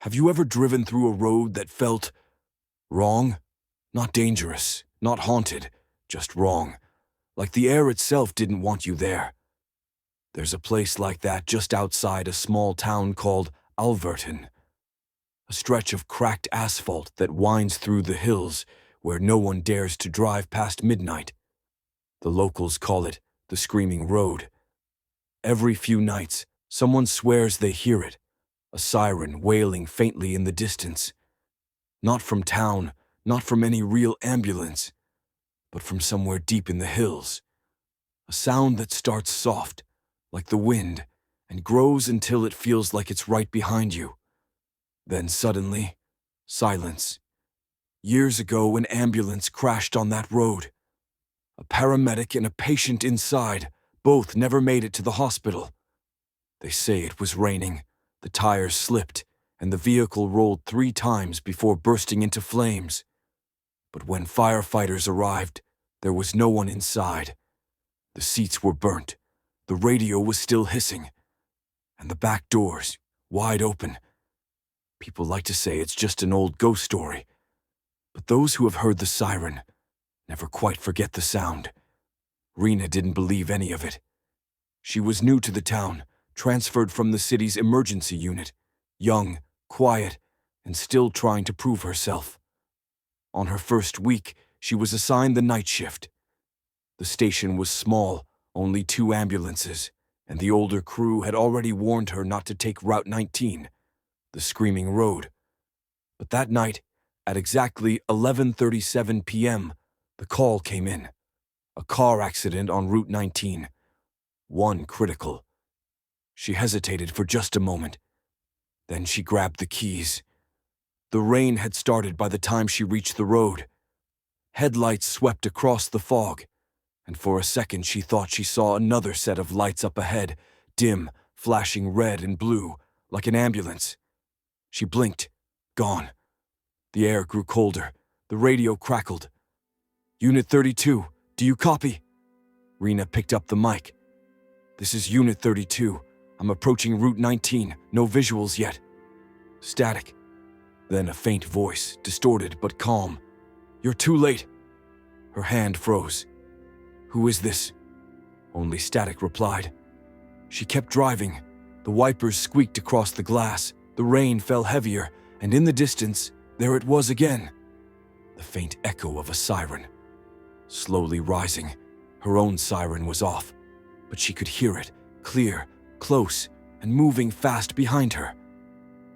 Have you ever driven through a road that felt wrong? Not dangerous, not haunted, just wrong. Like the air itself didn't want you there. There's a place like that just outside a small town called Alverton. A stretch of cracked asphalt that winds through the hills where no one dares to drive past midnight. The locals call it the Screaming Road. Every few nights, someone swears they hear it, a siren wailing faintly in the distance. Not from town, not from any real ambulance, but from somewhere deep in the hills. A sound that starts soft, like the wind, and grows until it feels like it's right behind you. Then suddenly, silence. Years ago, an ambulance crashed on that road. A paramedic and a patient inside, both never made it to the hospital. They say it was raining, the tires slipped, and the vehicle rolled 3 times before bursting into flames. But when firefighters arrived, there was no one inside. The seats were burnt, the radio was still hissing, and the back doors wide open. People like to say it's just an old ghost story, but those who have heard the siren never quite forget the sound. Rina didn't believe any of it. She was new to the town, transferred from the city's emergency unit, young, quiet, and still trying to prove herself. On her first week, she was assigned the night shift. The station was small, only 2 ambulances, and the older crew had already warned her not to take Route 19, the Screaming Road. But that night, at exactly 11:37 p.m., the call came in. A car accident on Route 19. 1 critical. She hesitated for just a moment. Then she grabbed the keys. The rain had started by the time she reached the road. Headlights swept across the fog, and for a second she thought she saw another set of lights up ahead, dim, flashing red and blue, like an ambulance. She blinked. Gone. The air grew colder. The radio crackled. "Unit 32, do you copy?" Rina picked up the mic. "This is Unit 32. I'm approaching Route 19. No visuals yet." Static. Then a faint voice, distorted but calm. "You're too late." Her hand froze. "Who is this?" Only static replied. She kept driving. The wipers squeaked across the glass. The rain fell heavier, and in the distance, there it was again. The faint echo of a siren. Slowly rising. Her own siren was off, but she could hear it, clear, close, and moving fast behind her.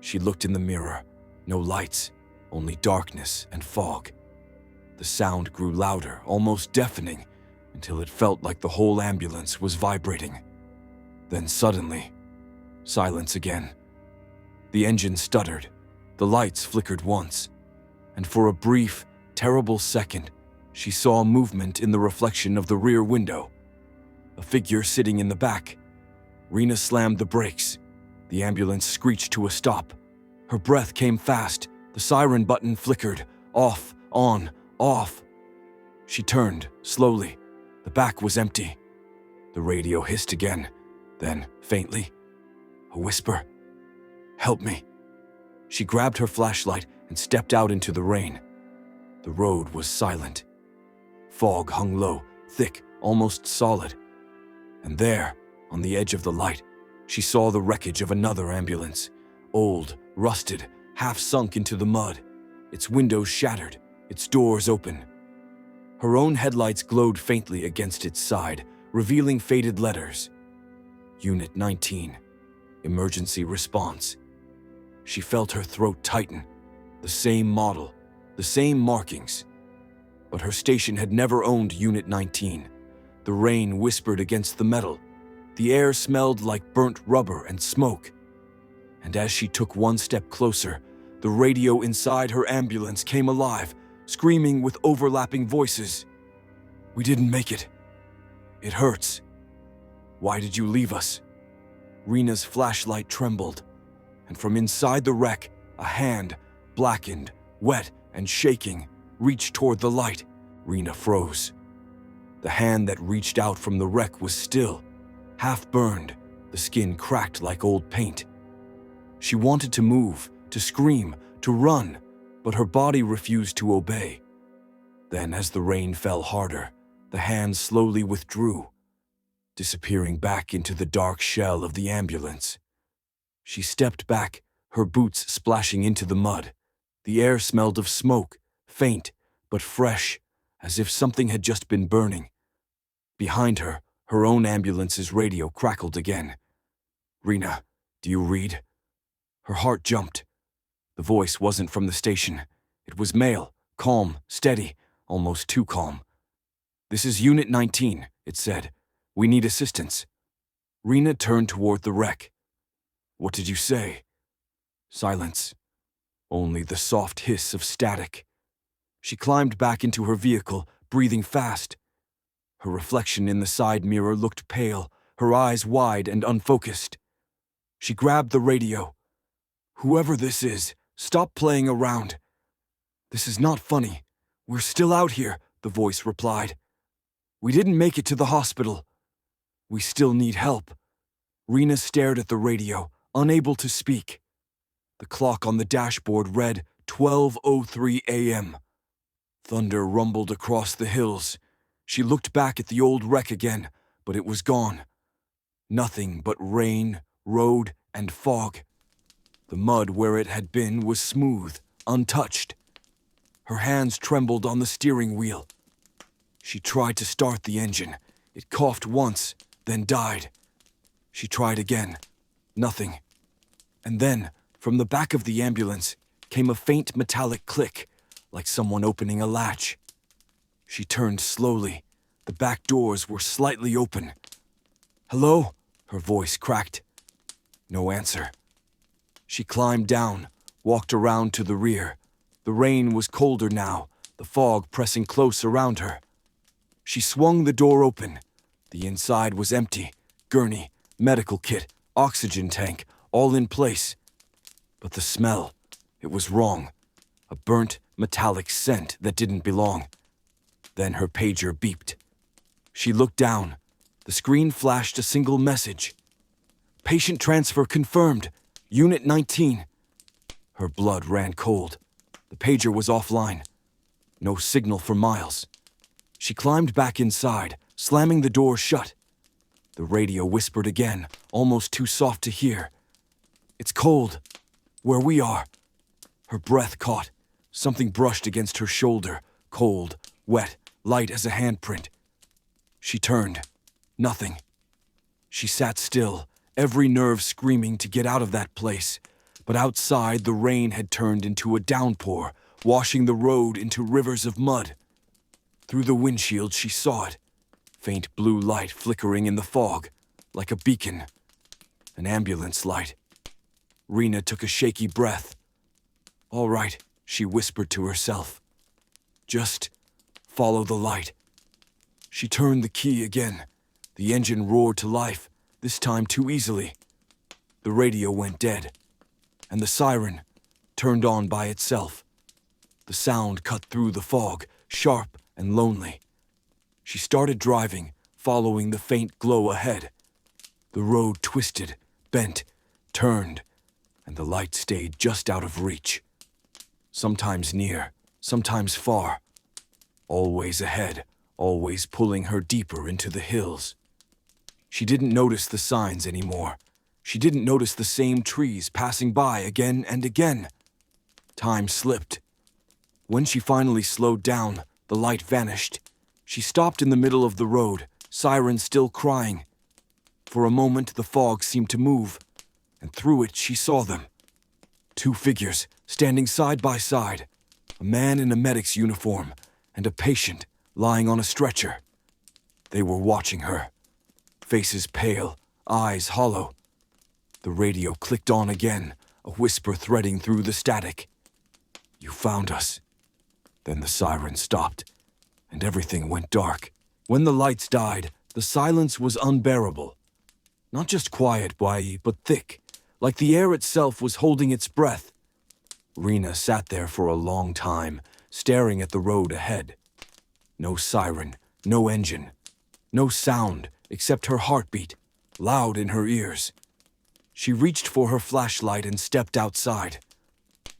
She looked in the mirror. No lights, only darkness and fog. The sound grew louder, almost deafening, until it felt like the whole ambulance was vibrating. Then suddenly, silence again. The engine stuttered, the lights flickered once, and for a brief, terrible second, she saw movement in the reflection of the rear window. A figure sitting in the back. Rina slammed the brakes. The ambulance screeched to a stop. Her breath came fast. The siren button flickered. Off, on, off. She turned, slowly. The back was empty. The radio hissed again. Then, faintly, a whisper. "Help me." She grabbed her flashlight and stepped out into the rain. The road was silent. Fog hung low, thick, almost solid. And there, on the edge of the light, she saw the wreckage of another ambulance. Old, rusted, half sunk into the mud. Its windows shattered, its doors open. Her own headlights glowed faintly against its side, revealing faded letters. Unit 19. Emergency response. She felt her throat tighten. The same model, the same markings. But her station had never owned Unit 19. The rain whispered against the metal. The air smelled like burnt rubber and smoke. And as she took one step closer, the radio inside her ambulance came alive, screaming with overlapping voices. "We didn't make it. It hurts. Why did you leave us?" Rina's flashlight trembled, and from inside the wreck, a hand, blackened, wet, and shaking, reached toward the light. Rina froze. The hand that reached out from the wreck was still, half burned, the skin cracked like old paint. She wanted to move, to scream, to run, but her body refused to obey. Then, as the rain fell harder, the hand slowly withdrew, disappearing back into the dark shell of the ambulance. She stepped back, her boots splashing into the mud. The air smelled of smoke, faint but fresh, as if something had just been burning. Behind her, her own ambulance's radio crackled again. "Rina, do you read?" Her heart jumped. The voice wasn't from the station. It was male, calm, steady, almost too calm. "This is Unit 19, it said. "We need assistance." Rina turned toward the wreck. "What did you say?" Silence. Only the soft hiss of static. She climbed back into her vehicle, breathing fast. Her reflection in the side mirror looked pale, her eyes wide and unfocused. She grabbed the radio. "Whoever this is, stop playing around." "This is not funny. We're still out here," the voice replied. "We didn't make it to the hospital. We still need help." Rina stared at the radio, unable to speak. The clock on the dashboard read 12:03 a.m. Thunder rumbled across the hills. She looked back at the old wreck again, but it was gone. Nothing but rain, road, and fog. The mud where it had been was smooth, untouched. Her hands trembled on the steering wheel. She tried to start the engine. It coughed once, then died. She tried again. Nothing. And then, from the back of the ambulance, came a faint metallic click, like someone opening a latch. She turned slowly. The back doors were slightly open. "Hello?" Her voice cracked. No answer. She climbed down, walked around to the rear. The rain was colder now, the fog pressing close around her. She swung the door open. The inside was empty. Gurney, medical kit, oxygen tank, all in place. But the smell, it was wrong. A burnt, metallic scent that didn't belong. Then her pager beeped. She looked down. The screen flashed a single message. "Patient transfer confirmed. Unit 19. Her blood ran cold. The pager was offline. No signal for miles. She climbed back inside, slamming the door shut. The radio whispered again, almost too soft to hear. "It's cold. Where we are." Her breath caught. Something brushed against her shoulder, cold, wet, light as a handprint. She turned. Nothing. She sat still, every nerve screaming to get out of that place. But outside, the rain had turned into a downpour, washing the road into rivers of mud. Through the windshield, she saw it. Faint blue light flickering in the fog, like a beacon. An ambulance light. Rina took a shaky breath. "All right," she whispered to herself. "Just follow the light." She turned the key again. The engine roared to life, this time too easily. The radio went dead, and the siren turned on by itself. The sound cut through the fog, sharp and lonely. She started driving, following the faint glow ahead. The road twisted, bent, turned, and the light stayed just out of reach. Sometimes near, sometimes far. Always ahead, always pulling her deeper into the hills. She didn't notice the signs anymore. She didn't notice the same trees passing by again and again. Time slipped. When she finally slowed down, the light vanished. She stopped in the middle of the road, sirens still crying. For a moment, the fog seemed to move, and through it she saw them. Two figures, standing side by side. A man in a medic's uniform, and a patient lying on a stretcher. They were watching her. Faces pale, eyes hollow. The radio clicked on again, a whisper threading through the static. "You found us." Then the siren stopped, and everything went dark. When the lights died, the silence was unbearable. Not just quiet, but thick, like the air itself was holding its breath. Rina sat there for a long time, staring at the road ahead. No siren, no engine, no sound except her heartbeat, loud in her ears. She reached for her flashlight and stepped outside.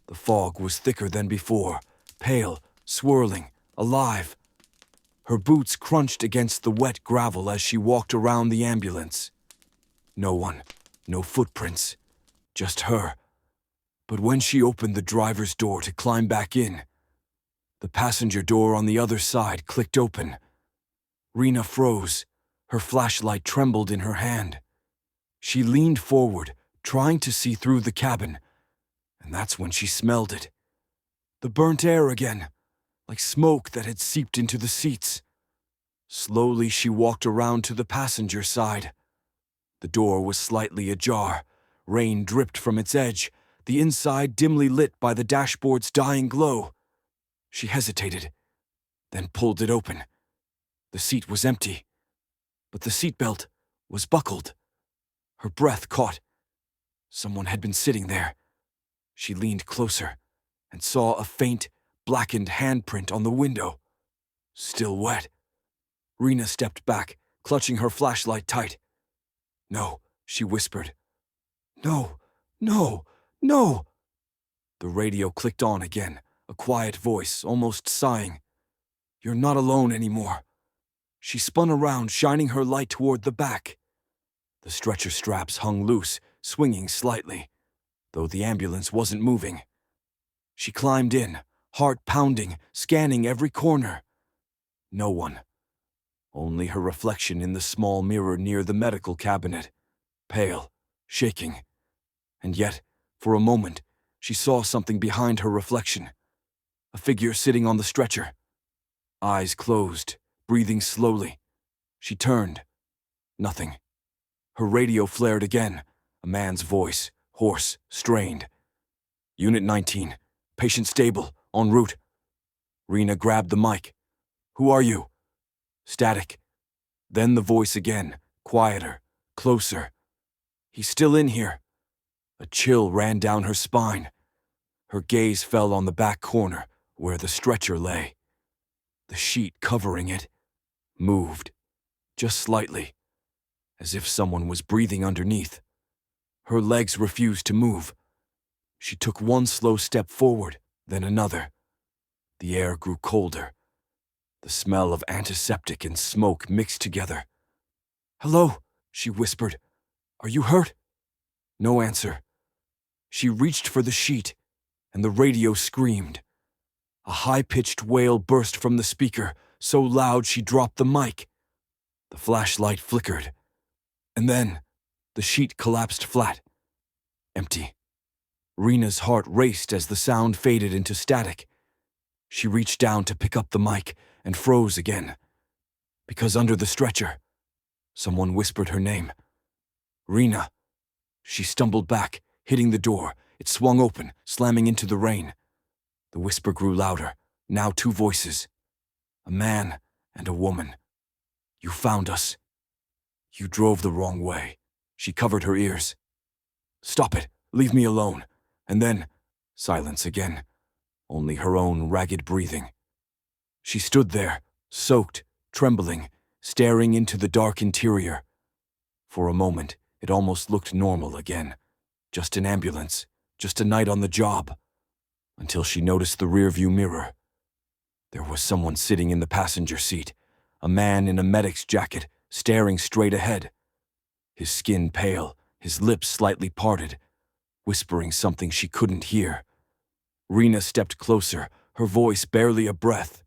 The fog was thicker than before, pale, swirling, alive. Her boots crunched against the wet gravel as she walked around the ambulance. No one, no footprints, just her. But when she opened the driver's door to climb back in, the passenger door on the other side clicked open. Rina froze. Her flashlight trembled in her hand. She leaned forward, trying to see through the cabin, and that's when she smelled it. The burnt air again, like smoke that had seeped into the seats. Slowly she walked around to the passenger side. The door was slightly ajar. Rain dripped from its edge, the inside dimly lit by the dashboard's dying glow. She hesitated, then pulled it open. The seat was empty, but the seatbelt was buckled. Her breath caught. Someone had been sitting there. She leaned closer and saw a faint, blackened handprint on the window. Still wet. Rina stepped back, clutching her flashlight tight. "No," she whispered. "No, no, no." The radio clicked on again, a quiet voice, almost sighing. "You're not alone anymore." She spun around, shining her light toward the back. The stretcher straps hung loose, swinging slightly, though the ambulance wasn't moving. She climbed in, heart pounding, scanning every corner. No one. Only her reflection in the small mirror near the medical cabinet, pale, shaking. And yet, for a moment, she saw something behind her reflection. A figure sitting on the stretcher. Eyes closed, breathing slowly. She turned. Nothing. Her radio flared again, a man's voice, hoarse, strained. "Unit 19, patient stable, en route." Rina grabbed the mic. "Who are you?" Static. Then the voice again, quieter, closer. "He's still in here." A chill ran down her spine. Her gaze fell on the back corner, where the stretcher lay. The sheet covering it moved, just slightly, as if someone was breathing underneath. Her legs refused to move. She took one slow step forward, then another. The air grew colder. The smell of antiseptic and smoke mixed together. "Hello," she whispered. "Are you hurt?" No answer. She reached for the sheet, and the radio screamed. A high-pitched wail burst from the speaker, so loud she dropped the mic. The flashlight flickered. And then, the sheet collapsed flat. Empty. Rina's heart raced as the sound faded into static. She reached down to pick up the mic and froze again. Because under the stretcher, someone whispered her name. "Rina." She stumbled back, hitting the door. It swung open, slamming into the rain. The whisper grew louder, now two voices. A man and a woman. "You found us. You drove the wrong way." She covered her ears. "Stop it. Leave me alone." And then, silence again. Only her own ragged breathing. She stood there, soaked, trembling, staring into the dark interior. For a moment, it almost looked normal again. Just an ambulance, just a night on the job. Until she noticed the rearview mirror. There was someone sitting in the passenger seat, a man in a medic's jacket, staring straight ahead. His skin pale, his lips slightly parted, whispering something she couldn't hear. Rina stepped closer, her voice barely a breath.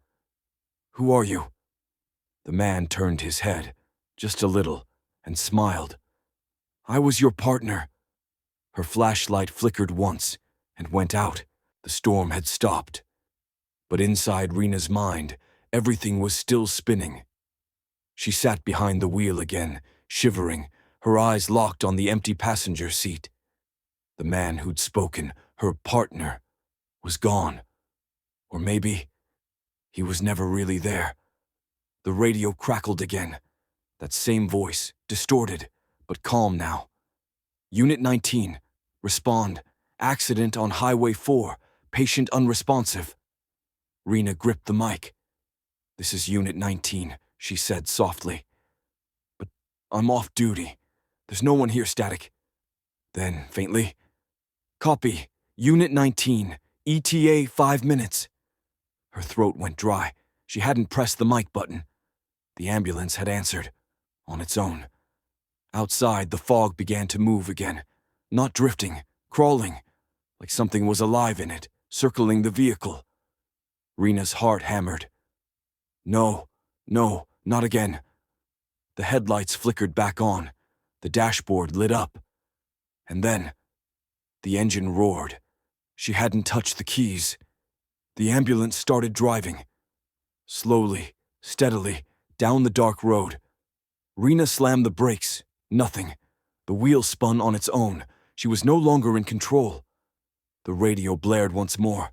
"Who are you?" The man turned his head, just a little, and smiled. "I was your partner." Her flashlight flickered once and went out. The storm had stopped. But inside Rina's mind, everything was still spinning. She sat behind the wheel again, shivering, her eyes locked on the empty passenger seat. The man who'd spoken, her partner, was gone. Or maybe he was never really there. The radio crackled again. That same voice, distorted, but calm now. "Unit 19, respond. Accident on Highway 4, patient unresponsive." Rina gripped the mic. "This is Unit 19, she said softly. "But I'm off duty. There's no one here, Static." Then, faintly, "Copy. Unit 19, ETA 5 minutes. Her throat went dry. She hadn't pressed the mic button. The ambulance had answered, on its own. Outside, the fog began to move again. Not drifting, crawling, like something was alive in it, circling the vehicle. Rina's heart hammered. No, not again. The headlights flickered back on. The dashboard lit up. And then, the engine roared. She hadn't touched the keys. The ambulance started driving. Slowly, steadily, down the dark road. Rina slammed the brakes. Nothing. The wheel spun on its own. She was no longer in control. The radio blared once more.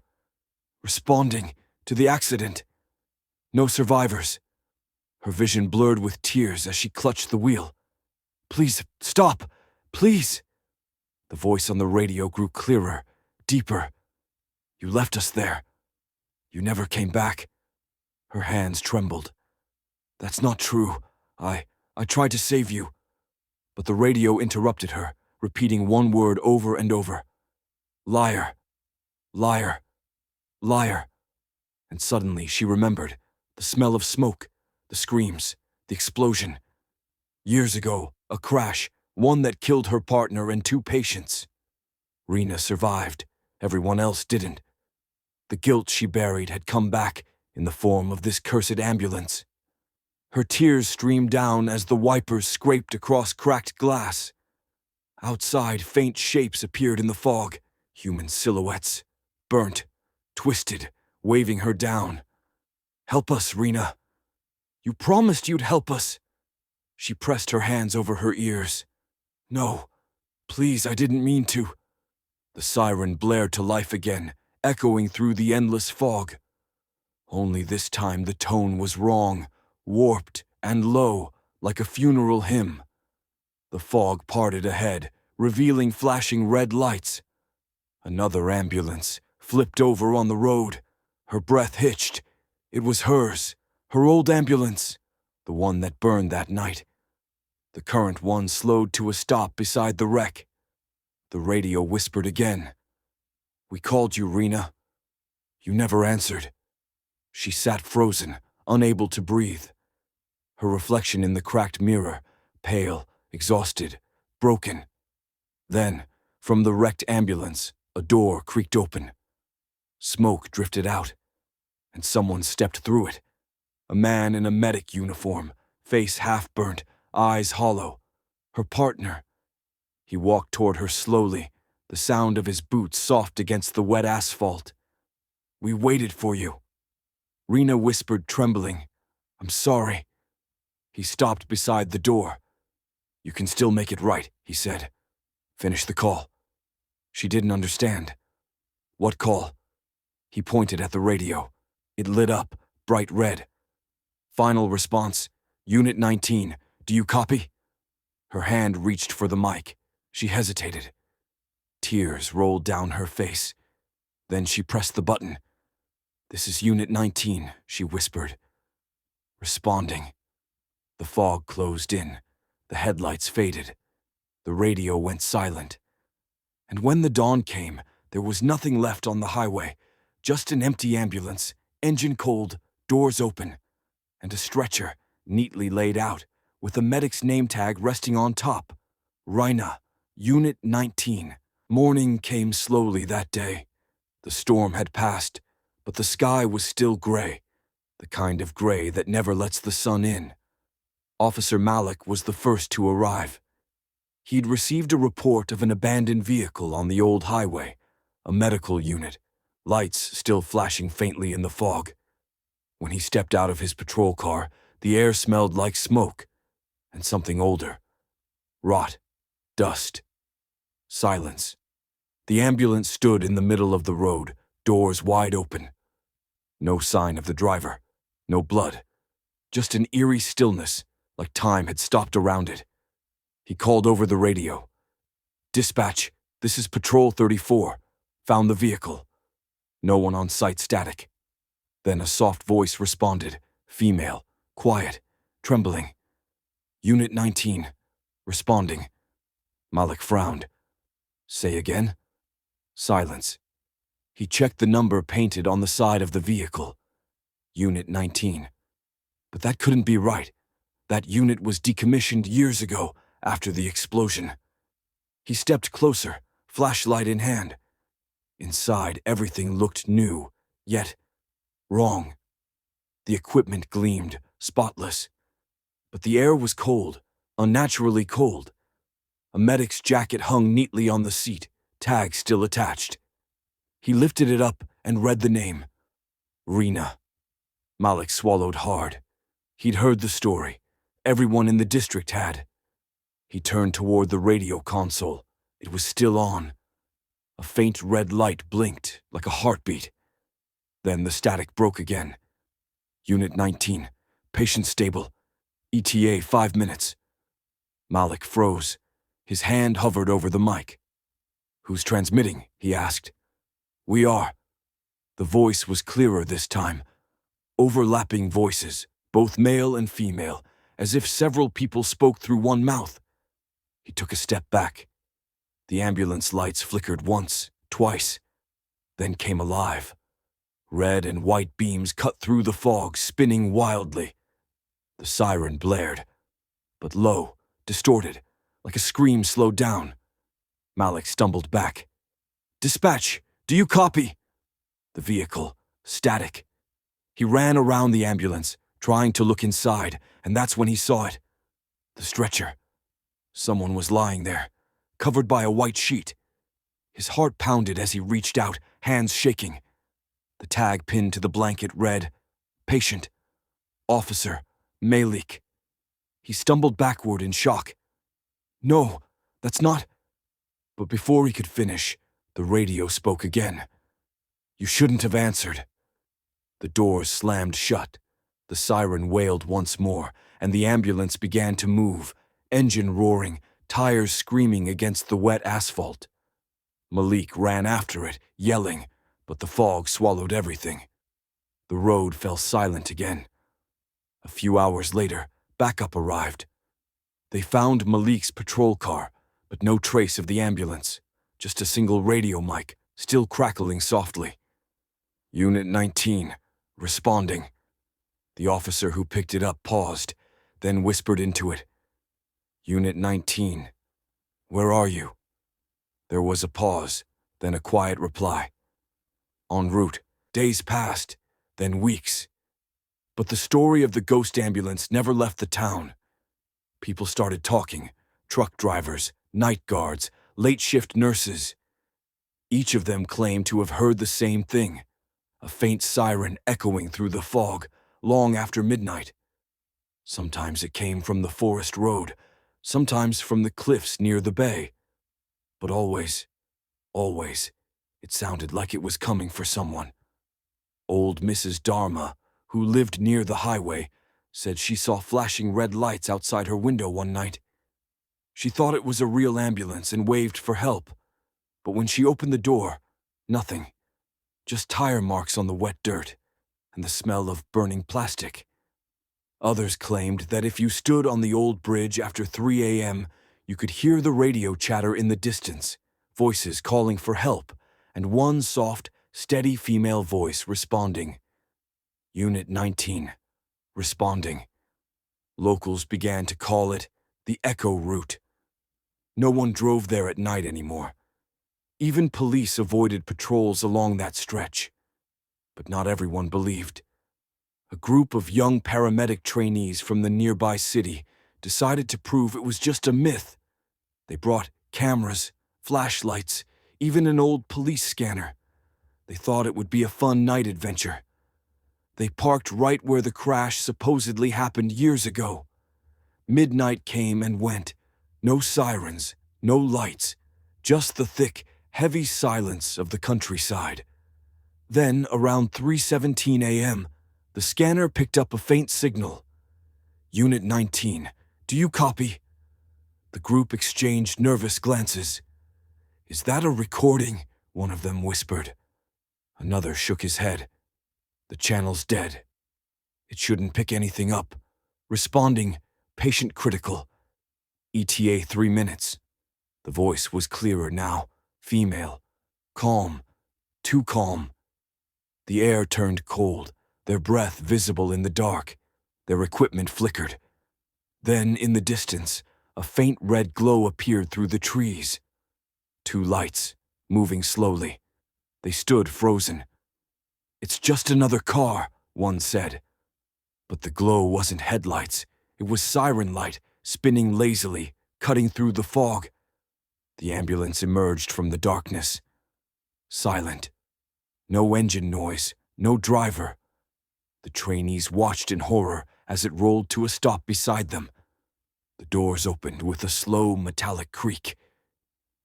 Responding to the accident. No survivors. Her vision blurred with tears as she clutched the wheel. Please, stop! Please! The voice on the radio grew clearer, deeper. You left us there. You never came back. Her hands trembled. That's not true. I tried to save you. But the radio interrupted her, repeating one word over and over. Liar. Liar. Liar. And suddenly she remembered the smell of smoke, the screams, the explosion. Years ago, a crash, one that killed her partner and 2 patients. Rina survived. Everyone else didn't. The guilt she buried had come back in the form of this cursed ambulance. Her tears streamed down as the wipers scraped across cracked glass. Outside, faint shapes appeared in the fog, human silhouettes, burnt, twisted, waving her down. Help us, Rina. You promised you'd help us. She pressed her hands over her ears. No, please, I didn't mean to. The siren blared to life again, echoing through the endless fog. Only this time the tone was wrong, warped and low, like a funeral hymn. The fog parted ahead, revealing flashing red lights. Another ambulance flipped over on the road. Her breath hitched. It was hers, her old ambulance, the one that burned that night. The current one slowed to a stop beside the wreck. The radio whispered again. We called you, Rina. You never answered. She sat frozen, unable to breathe. Her reflection in the cracked mirror, pale, exhausted, broken. Then, from the wrecked ambulance, a door creaked open. Smoke drifted out, and someone stepped through it. A man in a medic uniform, face half-burnt, eyes hollow. Her partner. He walked toward her slowly, the sound of his boots soft against the wet asphalt. We waited for you. Rina whispered, trembling. I'm sorry. He stopped beside the door. You can still make it right, he said. Finish the call. She didn't understand. What call? He pointed at the radio. It lit up, bright red. Final response, Unit 19. Do you copy? Her hand reached for the mic. She hesitated. Tears rolled down her face. Then she pressed the button. This is Unit 19, she whispered. Responding. The fog closed in. The headlights faded. The radio went silent. And when the dawn came, there was nothing left on the highway. Just an empty ambulance, engine cold, doors open. And a stretcher, neatly laid out, with a medic's name tag resting on top. Rina, Unit 19. Morning came slowly that day. The storm had passed, but the sky was still gray, the kind of gray that never lets the sun in. Officer Malik was the first to arrive. He'd received a report of an abandoned vehicle on the old highway, a medical unit, lights still flashing faintly in the fog. When he stepped out of his patrol car, the air smelled like smoke and something older. Rot, dust, silence. The ambulance stood in the middle of the road, doors wide open. No sign of the driver, no blood, just an eerie stillness, like time had stopped around it. He called over the radio. Dispatch, this is Patrol 34. Found the vehicle. No one on site, static. Then a soft voice responded, female, quiet, trembling. Unit 19, responding. Malik frowned. Say again? Silence. He checked the number painted on the side of the vehicle. Unit 19. But that couldn't be right. That unit was decommissioned years ago, after the explosion. He stepped closer, flashlight in hand. Inside, everything looked new, yet wrong. The equipment gleamed, spotless. But the air was cold, unnaturally cold. A medic's jacket hung neatly on the seat, tag still attached. He lifted it up and read the name. Rina. Malik swallowed hard. He'd heard the story. Everyone in the district had. He turned toward the radio console. It was still on. A faint red light blinked like a heartbeat. Then the static broke again. Unit 19. Patient stable. ETA 5 minutes. Malik froze. His hand hovered over the mic. "Who's transmitting?" he asked. "We are." The voice was clearer this time. Overlapping voices, both male and female, as if several people spoke through one mouth. He took a step back. The ambulance lights flickered once, twice, then came alive. Red and white beams cut through the fog, spinning wildly. The siren blared, but low, distorted, like a scream slowed down. Malik stumbled back. "Dispatch, do you copy?" The vehicle, static. He ran around the ambulance, trying to look inside, and that's when he saw it. The stretcher. Someone was lying there, covered by a white sheet. His heart pounded as he reached out, hands shaking. The tag pinned to the blanket read, "Patient, Officer, Malik." He stumbled backward in shock. "No, that's not..." But before he could finish, the radio spoke again. "You shouldn't have answered." The doors slammed shut. The siren wailed once more, and the ambulance began to move, engine roaring, tires screaming against the wet asphalt. Malik ran after it, yelling, but the fog swallowed everything. The road fell silent again. A few hours later, backup arrived. They found Malik's patrol car, but no trace of the ambulance, just a single radio mic, still crackling softly. "Unit 19, responding." The officer who picked it up paused, then whispered into it. "Unit 19, where are you?" There was a pause, then a quiet reply. "En route." Days passed, then weeks. But the story of the ghost ambulance never left the town. People started talking, truck drivers, night guards, late-shift nurses. Each of them claimed to have heard the same thing, a faint siren echoing through the fog long after midnight. Sometimes it came from the forest road, sometimes from the cliffs near the bay. But always, it sounded like it was coming for someone. Old Mrs. Dharma, who lived near the highway, said she saw flashing red lights outside her window one night. She thought it was a real ambulance and waved for help. But when she opened the door, nothing. Just tire marks on the wet dirt and the smell of burning plastic. Others claimed that if you stood on the old bridge after 3 a.m., you could hear the radio chatter in the distance, voices calling for help, and one soft, steady female voice responding. Unit 19, responding. Locals began to call it the Echo Route. No one drove there at night anymore. Even police avoided patrols along that stretch. But not everyone believed. A group of young paramedic trainees from the nearby city decided to prove it was just a myth. They brought cameras, flashlights, even an old police scanner. They thought it would be a fun night adventure. They parked right where the crash supposedly happened years ago. Midnight came and went. No sirens, no lights, just the thick, heavy silence of the countryside. Then, around 3:17 a.m., the scanner picked up a faint signal. Unit 19, do you copy? The group exchanged nervous glances. Is that a recording? One of them whispered. Another shook his head. The channel's dead. It shouldn't pick anything up. Responding, patient critical. ETA 3 minutes. The voice was clearer now, female, calm. too calm. The air turned cold, their breath visible in the dark. Their equipment flickered. Then, in the distance, a faint red glow appeared through the trees. Two lights, moving slowly. They stood frozen. "It's just another car," one said. But the glow wasn't headlights. It was siren light, spinning lazily, cutting through the fog. The ambulance emerged from the darkness. Silent. No engine noise, no driver. The trainees watched in horror as it rolled to a stop beside them. The doors opened with a slow metallic creak.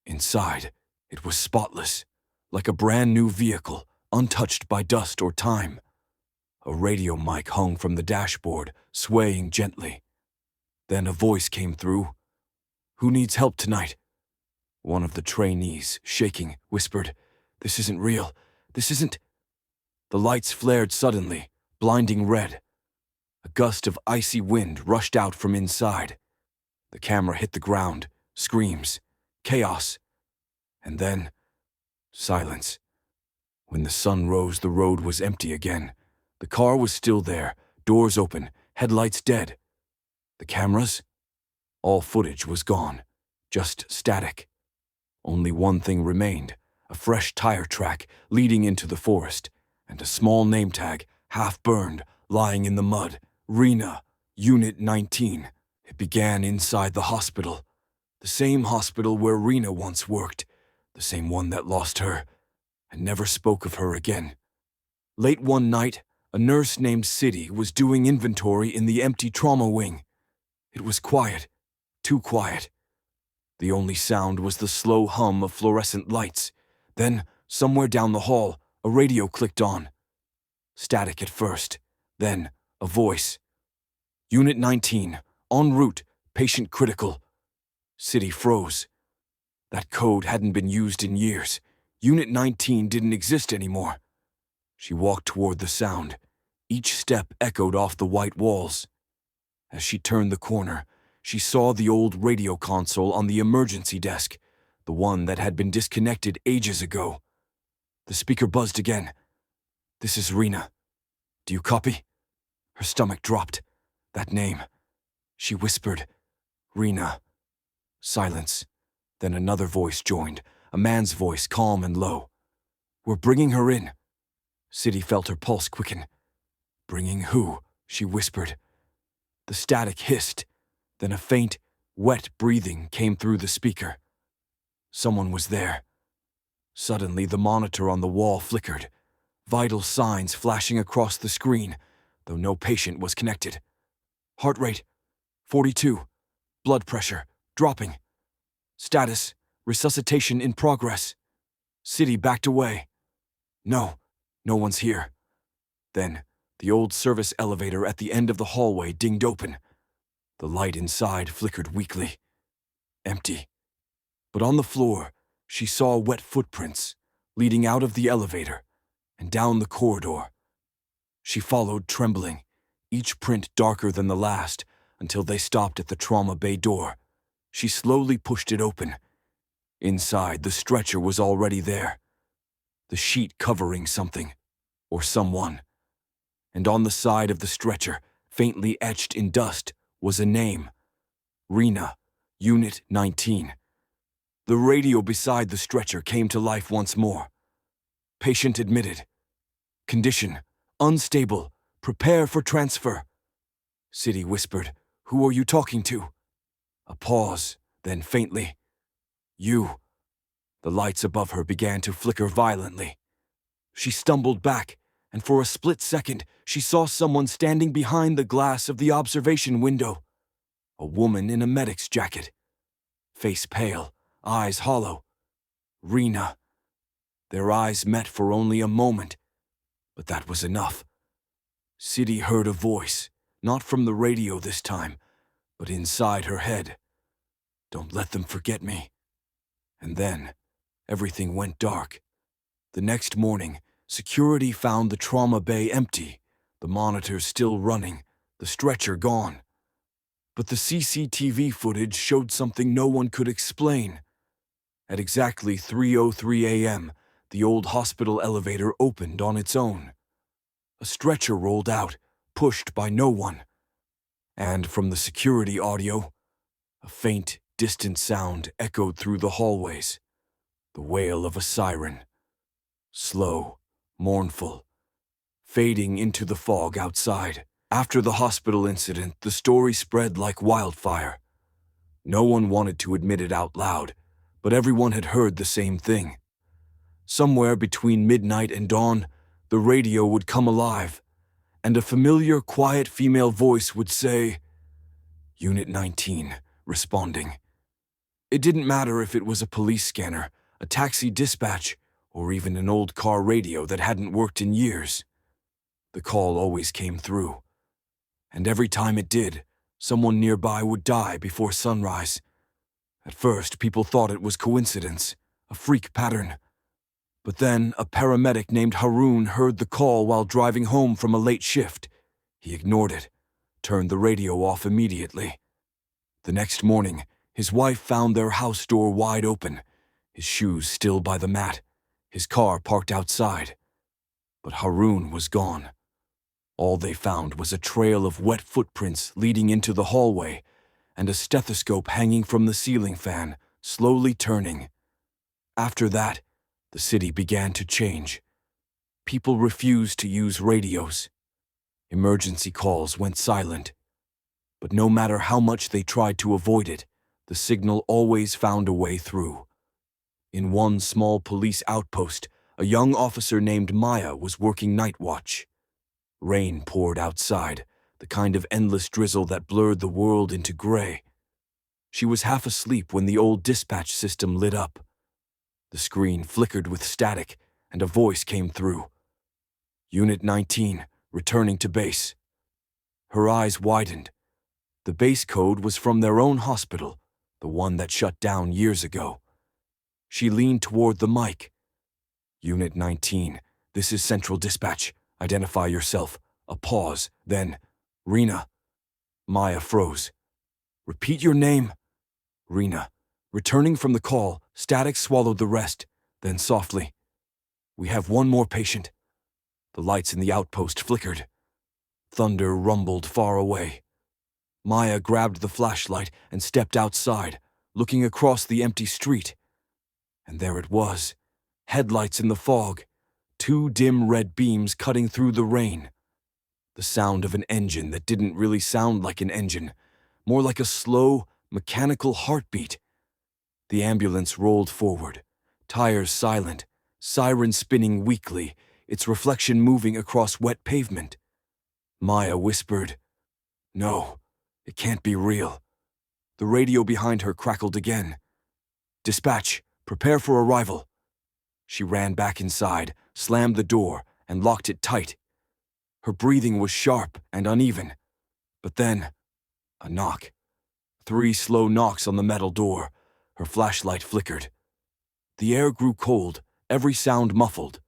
Inside, it was spotless, like a brand new vehicle, untouched by dust or time. A radio mic hung from the dashboard, swaying gently. Then a voice came through. "Who needs help tonight?" One of the trainees, shaking, whispered, "This isn't real. This isn't—" The lights flared suddenly, blinding red. A gust of icy wind rushed out from inside. The camera hit the ground, screams, chaos. And then, silence. When the sun rose, the road was empty again. The car was still there, doors open, headlights dead. The cameras? All footage was gone, just static. Only one thing remained, a fresh tire track leading into the forest, and a small name tag, half burned, lying in the mud. Rina, Unit 19. It began inside the hospital. The same hospital where Rina once worked, the same one that lost her, and never spoke of her again. Late one night, a nurse named City was doing inventory in the empty trauma wing. It was quiet, too quiet. The only sound was the slow hum of fluorescent lights. Then, somewhere down the hall, a radio clicked on. Static at first, then a voice. "Unit 19, en route, patient critical." City froze. That code hadn't been used in years. Unit 19 didn't exist anymore. She walked toward the sound. Each step echoed off the white walls. As she turned the corner, she saw the old radio console on the emergency desk, the one that had been disconnected ages ago. The speaker buzzed again. "This is Rina. Do you copy?" Her stomach dropped. That name. She whispered, "Rina." Silence. Then another voice joined, a man's voice, calm and low. "We're bringing her in." City felt her pulse quicken. "Bringing who?" she whispered. The static hissed. Then a faint, wet breathing came through the speaker. Someone was there. Suddenly, the monitor on the wall flickered, vital signs flashing across the screen, though no patient was connected. Heart rate, 42. Blood pressure, dropping. Status, resuscitation in progress. City backed away. No one's here. Then, the old service elevator at the end of the hallway dinged open. The light inside flickered weakly. Empty. But on the floor, she saw wet footprints leading out of the elevator and down the corridor. She followed, trembling, each print darker than the last, until they stopped at the trauma bay door. She slowly pushed it open. Inside, the stretcher was already there, the sheet covering something, or someone. And on the side of the stretcher, faintly etched in dust, was a name. Rina, Unit 19. The radio beside the stretcher came to life once more. Patient admitted. Condition, unstable. Prepare for transfer. City whispered, "Who are you talking to?" A pause, then faintly, "You." The lights above her began to flicker violently. She stumbled back, and for a split second, she saw someone standing behind the glass of the observation window. A woman in a medic's jacket. Face pale, eyes hollow. Rina. Their eyes met for only a moment, but that was enough. City heard a voice, not from the radio this time, but inside her head. "Don't let them forget me." And then, everything went dark. The next morning, security found the trauma bay empty, the monitors still running, the stretcher gone. But the CCTV footage showed something no one could explain. At exactly 3:03 a.m., the old hospital elevator opened on its own. A stretcher rolled out, pushed by no one. And from the security audio, a faint, distant sound echoed through the hallways. The wail of a siren. Slow, mournful, fading into the fog outside. After the hospital incident, the story spread like wildfire. No one wanted to admit it out loud, but everyone had heard the same thing. Somewhere between midnight and dawn, the radio would come alive, and a familiar, quiet female voice would say, "Unit 19, responding." It didn't matter if it was a police scanner, a taxi dispatch, or even an old car radio that hadn't worked in years. The call always came through. And every time it did, someone nearby would die before sunrise. At first, people thought it was coincidence, a freak pattern. But then, a paramedic named Haroon heard the call while driving home from a late shift. He ignored it, turned the radio off immediately. The next morning, his wife found their house door wide open, his shoes still by the mat, his car parked outside. But Haroon was gone. All they found was a trail of wet footprints leading into the hallway and a stethoscope hanging from the ceiling fan, slowly turning. After that, the city began to change. People refused to use radios. Emergency calls went silent. But no matter how much they tried to avoid it, the signal always found a way through. In one small police outpost, a young officer named Maya was working night watch. Rain poured outside, the kind of endless drizzle that blurred the world into gray. She was half asleep when the old dispatch system lit up. The screen flickered with static, and a voice came through. "Unit 19, returning to base." Her eyes widened. The base code was from their own hospital, the one that shut down years ago. She leaned toward the mic. "Unit 19, this is Central Dispatch. Identify yourself." A pause, then, "Rina." Maya froze. "Repeat your name." "Rina." Returning from the call, static swallowed the rest, then softly, "We have one more patient." The lights in the outpost flickered. Thunder rumbled far away. Maya grabbed the flashlight and stepped outside, looking across the empty street. And there it was, headlights in the fog, two dim red beams cutting through the rain. The sound of an engine that didn't really sound like an engine, more like a slow, mechanical heartbeat. The ambulance rolled forward, tires silent, siren spinning weakly, its reflection moving across wet pavement. Maya whispered, "No, it can't be real." The radio behind her crackled again. "Dispatch, prepare for arrival." She ran back inside, slammed the door, and locked it tight. Her breathing was sharp and uneven. But then, a knock. 3 slow knocks on the metal door. Her flashlight flickered. The air grew cold, every sound muffled.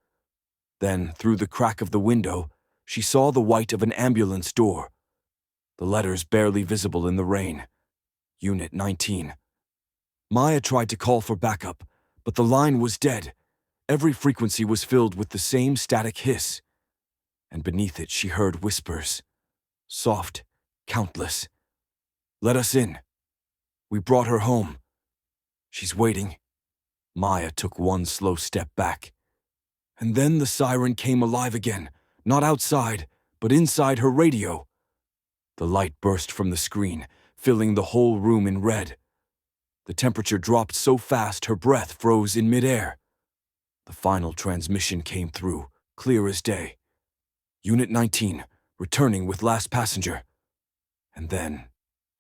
Then, through the crack of the window, she saw the white of an ambulance door. The letters barely visible in the rain. Unit 19. Maya tried to call for backup, but the line was dead. Every frequency was filled with the same static hiss. And beneath it she heard whispers. Soft, countless. "Let us in. We brought her home. She's waiting." Maya took one slow step back. And then the siren came alive again, not outside, but inside her radio. The light burst from the screen, filling the whole room in red. The temperature dropped so fast her breath froze in midair. The final transmission came through, clear as day. "Unit 19, returning with last passenger." And then,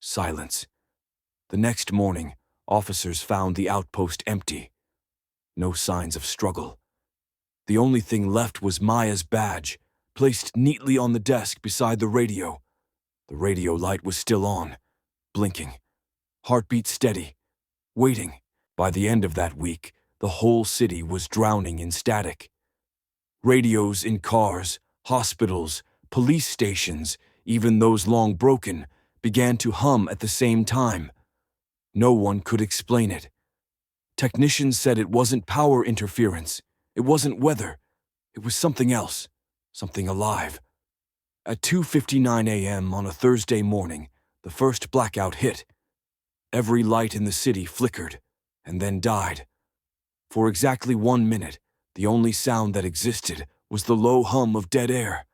silence. The next morning, officers found the outpost empty. No signs of struggle. The only thing left was Maya's badge, placed neatly on the desk beside the radio. The radio light was still on, blinking. Heartbeat steady, waiting. By the end of that week, the whole city was drowning in static. Radios in cars, hospitals, police stations, even those long broken, began to hum at the same time. No one could explain it. Technicians said it wasn't power interference. It wasn't weather. It was something else, something alive. At 2:59 a.m. on a Thursday morning, the first blackout hit. Every light in the city flickered and then died. For exactly 1 minute, the only sound that existed was the low hum of dead air.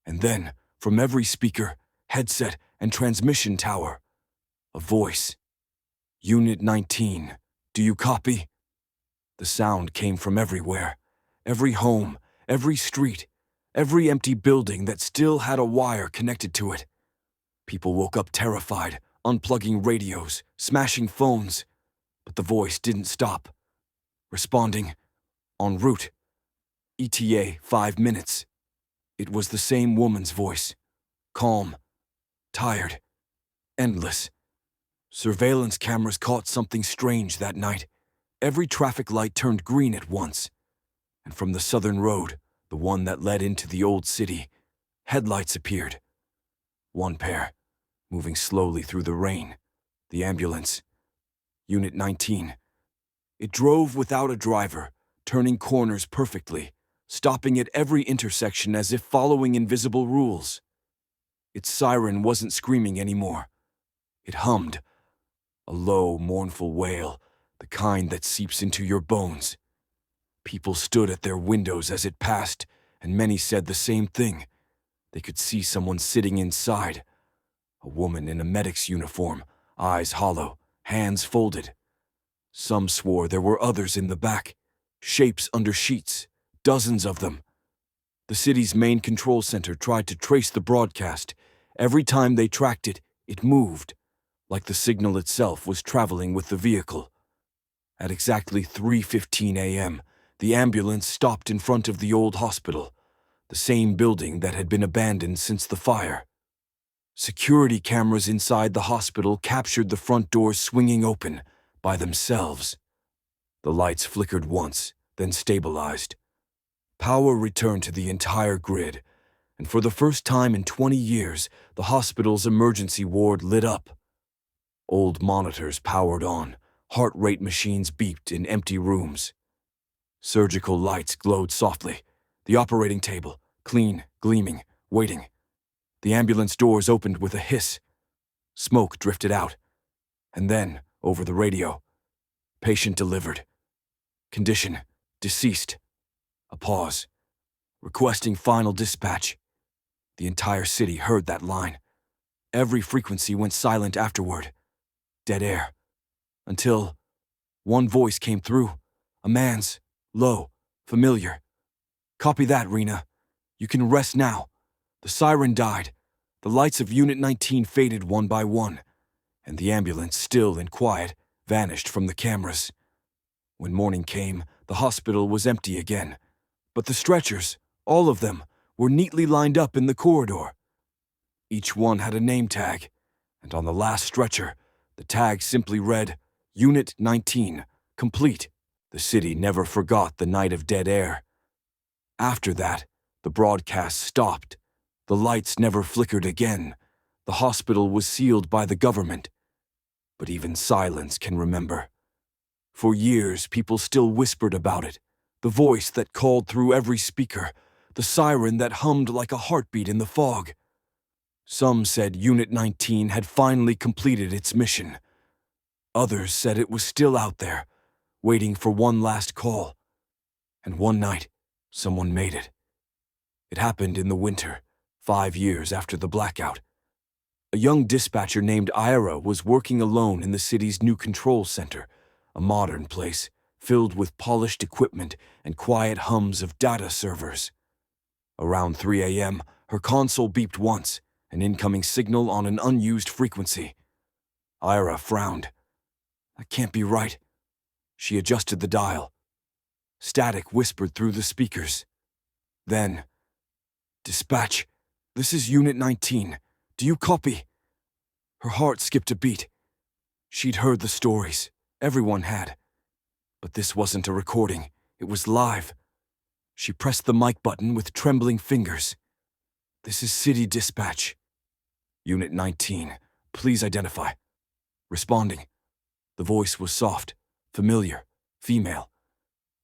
And then, from every speaker, headset, and transmission tower, a voice. Unit 19, do you copy? The sound came from everywhere. Every home, every street, every empty building that still had a wire connected to it. People woke up terrified, unplugging radios, smashing phones. But the voice didn't stop. Responding, en route. ETA 5 minutes. It was the same woman's voice. Calm, tired, endless. Surveillance cameras caught something strange that night. Every traffic light turned green at once. And from the southern road, the one that led into the old city, headlights appeared. One pair, moving slowly through the rain. The ambulance. Unit 19. It drove without a driver, turning corners perfectly, stopping at every intersection as if following invisible rules. Its siren wasn't screaming anymore. It hummed. A low, mournful wail, the kind that seeps into your bones. People stood at their windows as it passed, and many said the same thing. They could see someone sitting inside. A woman in a medic's uniform, eyes hollow, hands folded. Some swore there were others in the back, shapes under sheets, dozens of them. The city's main control center tried to trace the broadcast. Every time they tracked it, it moved, like the signal itself was traveling with the vehicle. At exactly 3:15 a.m., the ambulance stopped in front of the old hospital, the same building that had been abandoned since the fire. Security cameras inside the hospital captured the front doors swinging open by themselves. The lights flickered once, then stabilized. Power returned to the entire grid, and for the first time in 20 years, the hospital's emergency ward lit up. Old monitors powered on, heart rate machines beeped in empty rooms. Surgical lights glowed softly, the operating table, clean, gleaming, waiting. The ambulance doors opened with a hiss. Smoke drifted out. And then, over the radio, patient delivered. Condition, deceased. A pause. Requesting final dispatch. The entire city heard that line. Every frequency went silent afterward. Dead air. Until one voice came through. A man's, low, familiar. Copy that, Rina. You can rest now. The siren died. The lights of Unit 19 faded one by one, and the ambulance, still and quiet, vanished from the cameras. When morning came, the hospital was empty again, but the stretchers, all of them, were neatly lined up in the corridor. Each one had a name tag, and on the last stretcher, the tag simply read, Unit 19, complete. The city never forgot the night of dead air. After that, the broadcast stopped. The lights never flickered again. The hospital was sealed by the government. But even silence can remember. For years, people still whispered about it. The voice that called through every speaker. The siren that hummed like a heartbeat in the fog. Some said Unit 19 had finally completed its mission. Others said it was still out there, waiting for one last call. And one night, someone made it. It happened in the winter, 5 years after the blackout. A young dispatcher named Ira was working alone in the city's new control center, a modern place filled with polished equipment and quiet hums of data servers. Around 3 a.m., her console beeped once, an incoming signal on an unused frequency. Ira frowned. That can't be right. She adjusted the dial. Static whispered through the speakers. Then, Dispatch, this is Unit 19. Do you copy? Her heart skipped a beat. She'd heard the stories. Everyone had. But this wasn't a recording. It was live. She pressed the mic button with trembling fingers. This is City Dispatch. Unit 19, please identify. Responding. The voice was soft, familiar, female.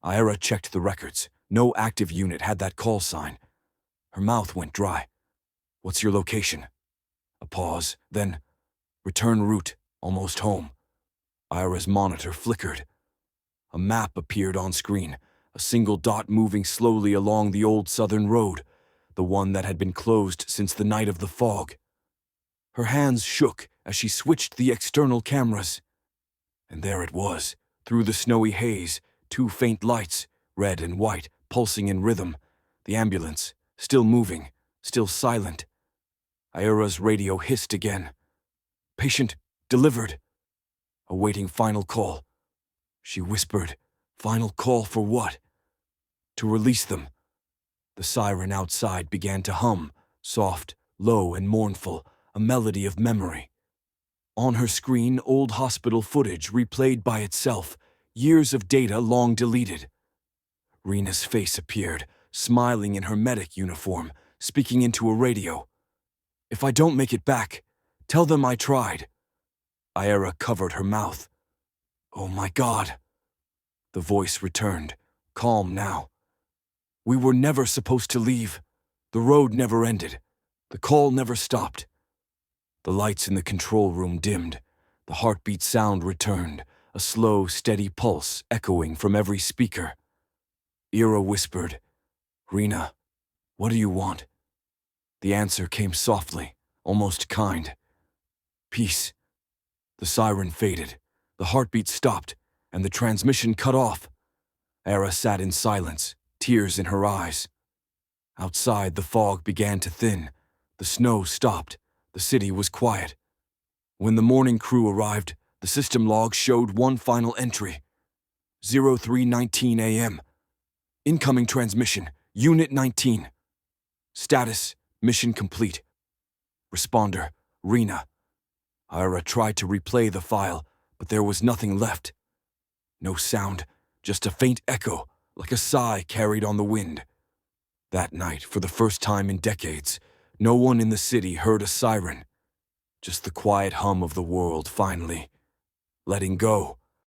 Ira checked the records. No active unit had that call sign. Her mouth went dry. What's your location? A pause, then, return route, almost home. Ira's monitor flickered. A map appeared on screen, a single dot moving slowly along the old southern road, the one that had been closed since the night of the fog. Her hands shook as she switched the external cameras. And there it was, through the snowy haze, two faint lights, red and white, pulsing in rhythm. The ambulance, still moving, still silent. Ira's radio hissed again. Patient delivered. Awaiting final call. She whispered, final call for what? To release them. The siren outside began to hum, soft, low, and mournful, a melody of memory. On her screen, old hospital footage replayed by itself, years of data long deleted. Rina's face appeared, smiling in her medic uniform, speaking into a radio. If I don't make it back, tell them I tried. Ira covered her mouth. Oh my God. The voice returned, calm now. We were never supposed to leave. The road never ended. The call never stopped. The lights in the control room dimmed. The heartbeat sound returned, a slow, steady pulse echoing from every speaker. Ira whispered, Rina, what do you want? The answer came softly, almost kind. Peace. The siren faded. The heartbeat stopped, and the transmission cut off. Ira sat in silence, tears in her eyes. Outside, the fog began to thin. The snow stopped. The city was quiet. When the morning crew arrived, the system log showed one final entry. 03:19 a.m. Incoming transmission, Unit 19. Status, mission complete. Responder, Rina. Ira tried to replay the file, but there was nothing left. No sound, just a faint echo, like a sigh carried on the wind. That night, for the first time in decades, no one in the city heard a siren. Just the quiet hum of the world finally letting go.